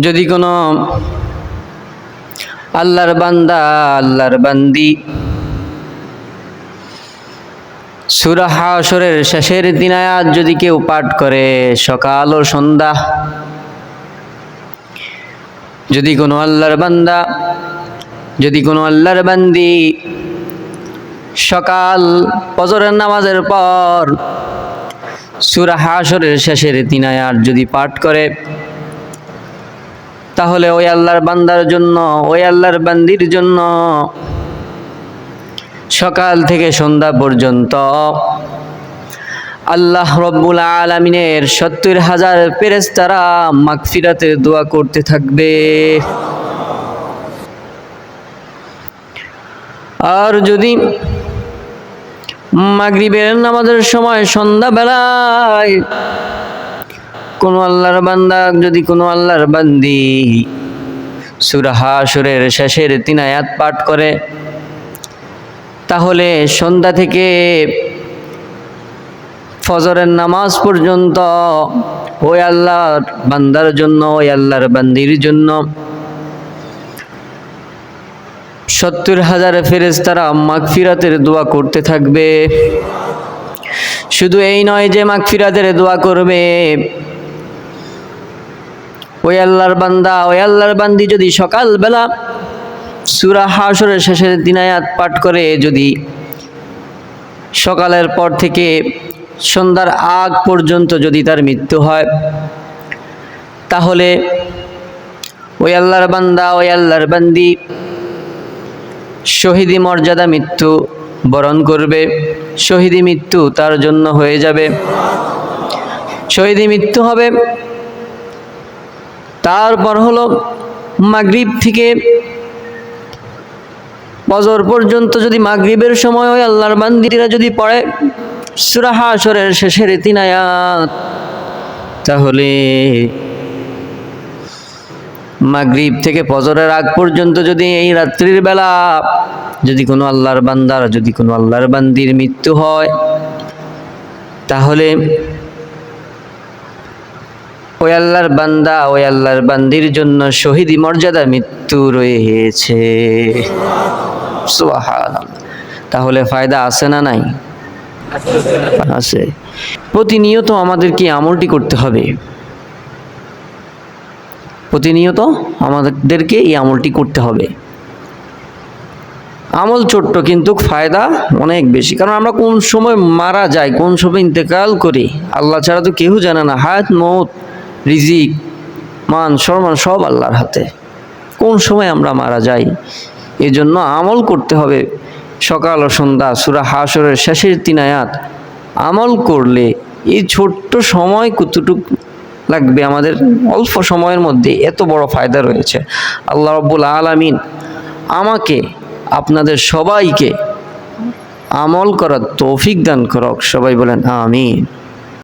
যদি কোনো আল্লাহর বান্দা আল্লাহর বান্দি সূরা হাশরের শেষের 3 আয়াত যদি কেউ পাঠ করে সকাল ও সন্ধ্যা, যদি কোনো আল্লাহর বান্দা যদি কোনো আল্লাহর বান্দি সকাল ফজরের নামাজের পর সূরা হাশরের শেষের 3 আয়াত যদি পাঠ করে, তাহলে ওই আল্লাহর বান্দার জন্য, ওই আল্লাহর বান্দির জন্য সকাল থেকে সন্ধ্যা পর্যন্ত আল্লাহ রব্বুল আলামিনের 70,000 ফেরেশতারা মাগফিরাতের দোয়া করতে থাকবে। আর যদি মাগরিবের নামাজের সময় সন্ধ্যাবেলায় কোনো আল্লাহর বান্দা, যদি কোনো আল্লাহর বান্দি সূরা হাশরের শেষের 3 আয়াত পাঠ করে, তাহলে সন্ধ্যা থেকে ফজরের নামাজ পর্যন্ত ওই আল্লাহর বান্দার জন্য, ওই আল্লাহর বান্দির জন্য 70,000 ফেরেশতারা মাগফিরাতের দোয়া করতে থাকবে। শুধু এই নয় যে মাগফিরাতের দোয়া করবে, ওই আল্লাহর বান্দা, ওই আল্লাহর বান্দি যদি সকালবেলা সূরা হাশরের শেষের 3 আয়াত পাঠ করে, যদি সকালের পর থেকে সন্ধ্যার আগ পর্যন্ত যদি তার মৃত্যু হয়, তাহলে ওই আল্লাহর বান্দা, ওই আল্লাহর বান্দি শহীদি মর্যাদা মৃত্যু বরণ করবে। শহীদি মৃত্যু তার জন্য হয়ে যাবে, শহীদি মৃত্যু হবে। তারপর হলো মাগরিব থেকে ফজর পর্যন্ত যদি মাগরিবের সময় ওই আল্লাহর বান্দিরা যদি পড়ে সূরা হাশরের শেষের 3 আয়াত, তাহলে মাগরিব থেকে ফজরের আগ পর্যন্ত যদি এই রাত্রির বেলা যদি কোনো আল্লাহর বান্দার, যদি কোনো আল্লাহর বান্দির মৃত্যু হয়, তাহলে ওই আল্লাহর বান্দা, ওই আল্লাহর বান্দির জন্য শহীদি মর্যাদা মৃত্যু রয়েছে। সুবহানাল্লাহ। তাহলে ফায়দা আছে না নাই? আছে। প্রতিনিয়ত আমাদেরকে আমলটি করতে হবে, প্রতিনিয়ত আমাদেরকে এই আমলটি করতে হবে। আমল ছোট্ট কিন্তু ফায়দা অনেক বেশি, কারণ আমরা কোন সময় মারা যাই, কোন সময় ইন্তেকাল করি আল্লাহ ছাড়া তো কেউ জানে না। হায়াত, মৌত, রিজিক, মান সম্মান সব আল্লাহর হাতে। কোন সময় আমরা মারা যাই, এজন্য আমল করতে হবে। সকাল ও সন্ধ্যা সূরা হাশরের শেষের 3 আয়াত আমল করলে এই ছোট্ট সময় কতটুকু লাগবে, আমাদের অল্প সময়ের মধ্যে এত বড় ফায়দা রয়েছে। আল্লাহ রাব্বুল আলামিন আমাকে, আপনাদের সবাইকে আমল করার তৌফিক দান করুক। সবাই বলেন আমিন।